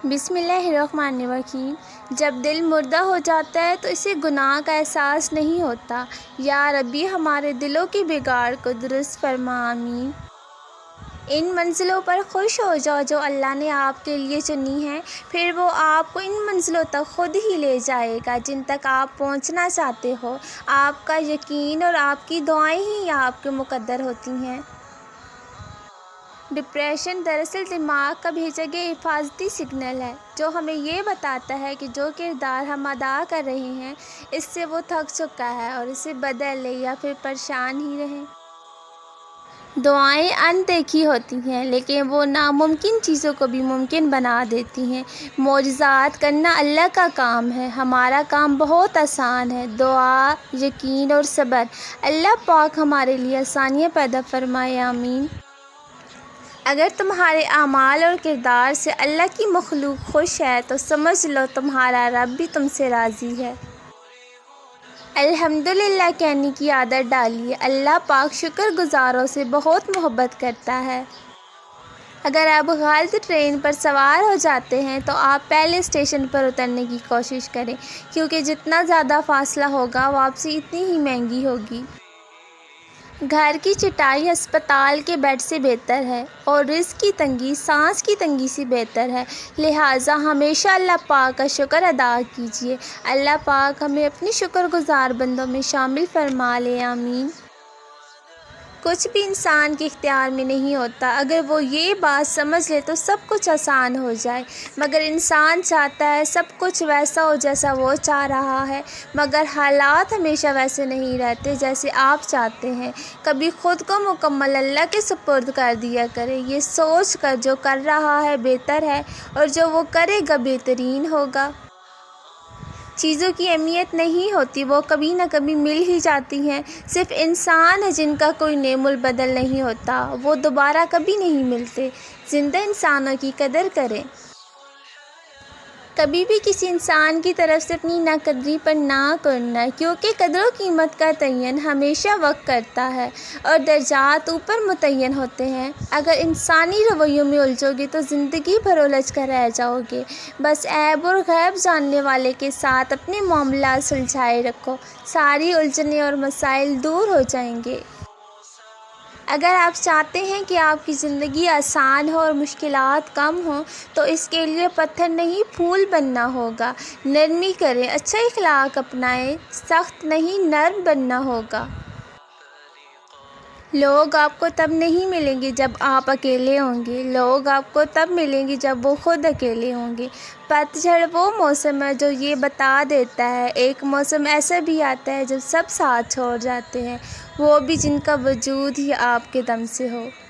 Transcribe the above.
بسم اللہ الرحمن الرحیم۔ جب دل مردہ ہو جاتا ہے تو اسے گناہ کا احساس نہیں ہوتا۔ یا ربی ہمارے دلوں کے بگاڑ کو درست فرما، آمین۔ ان منزلوں پر خوش ہو جاؤ جو اللہ نے آپ کے لیے چنی ہیں، پھر وہ آپ کو ان منزلوں تک خود ہی لے جائے گا جن تک آپ پہنچنا چاہتے ہو۔ آپ کا یقین اور آپ کی دعائیں ہی آپ کے مقدر ہوتی ہیں۔ ڈپریشن دراصل دماغ کا بھیجا گیا حفاظتی سگنل ہے جو ہمیں یہ بتاتا ہے کہ جو کردار ہم ادا کر رہے ہیں اس سے وہ تھک چکا ہے اور اسے بدل لے یا پھر پریشان ہی رہیں۔ دعائیں اندیکھی ہوتی ہیں لیکن وہ ناممکن چیزوں کو بھی ممکن بنا دیتی ہیں۔ معجزات کرنا اللہ کا کام ہے، ہمارا کام بہت آسان ہے۔ دعا، یقین اور صبر۔ اللہ پاک ہمارے لیے آسانیاں پیدا فرمائے، آمین۔ اگر تمہارے اعمال اور کردار سے اللہ کی مخلوق خوش ہے تو سمجھ لو تمہارا رب بھی تم سے راضی ہے۔ الحمدللہ کہنے کی عادت ڈالیے، اللہ پاک شکر گزاروں سے بہت محبت کرتا ہے۔ اگر آپ غلط ٹرین پر سوار ہو جاتے ہیں تو آپ پہلے اسٹیشن پر اترنے کی کوشش کریں، کیونکہ جتنا زیادہ فاصلہ ہوگا واپسی اتنی ہی مہنگی ہوگی۔ گھر کی چٹائی ہسپتال کے بیڈ سے بہتر ہے اور رزق کی تنگی سانس کی تنگی سے بہتر ہے، لہٰذا ہمیشہ اللہ پاک کا شکر ادا کیجیے۔ اللہ پاک ہمیں اپنے شکر گزار بندوں میں شامل فرما لے، آمین۔ کچھ بھی انسان کے اختیار میں نہیں ہوتا، اگر وہ یہ بات سمجھ لے تو سب کچھ آسان ہو جائے، مگر انسان چاہتا ہے سب کچھ ویسا ہو جیسا وہ چاہ رہا ہے، مگر حالات ہمیشہ ویسے نہیں رہتے جیسے آپ چاہتے ہیں۔ کبھی خود کو مکمل اللہ کے سپرد کر دیا کریں، یہ سوچ کر جو کر رہا ہے بہتر ہے اور جو وہ کرے گا بہترین ہوگا۔ چیزوں کی اہمیت نہیں ہوتی، وہ کبھی نہ کبھی مل ہی جاتی ہیں۔ صرف انسان ہیں جن کا کوئی نعم البدل نہیں ہوتا، وہ دوبارہ کبھی نہیں ملتے۔ زندہ انسانوں کی قدر کریں۔ کبھی بھی کسی انسان کی طرف سے اپنی ناقدری پر نہ کرنا، کیونکہ قدر و قیمت کا تعین ہمیشہ وقت کرتا ہے اور درجات اوپر متعین ہوتے ہیں۔ اگر انسانی رویوں میں الجھو گے تو زندگی بھر الجھ کر رہ جاؤ گے۔ بس عیب اور غیب جاننے والے کے ساتھ اپنے معاملات سلجھائے رکھو، ساری الجھنیں اور مسائل دور ہو جائیں گے۔ اگر آپ چاہتے ہیں کہ آپ کی زندگی آسان ہو اور مشکلات کم ہوں تو اس کے لیے پتھر نہیں پھول بننا ہوگا۔ نرمی کریں، اچھا اخلاق اپنائیں، سخت نہیں نرم بننا ہوگا۔ لوگ آپ کو تب نہیں ملیں گے جب آپ اکیلے ہوں گے، لوگ آپ کو تب ملیں گے جب وہ خود اکیلے ہوں گے۔ پت جھڑ وہ موسم ہے جو یہ بتا دیتا ہے، ایک موسم ایسا بھی آتا ہے جب سب ساتھ چھوڑ جاتے ہیں، وہ بھی جن کا وجود ہی آپ کے دم سے ہو۔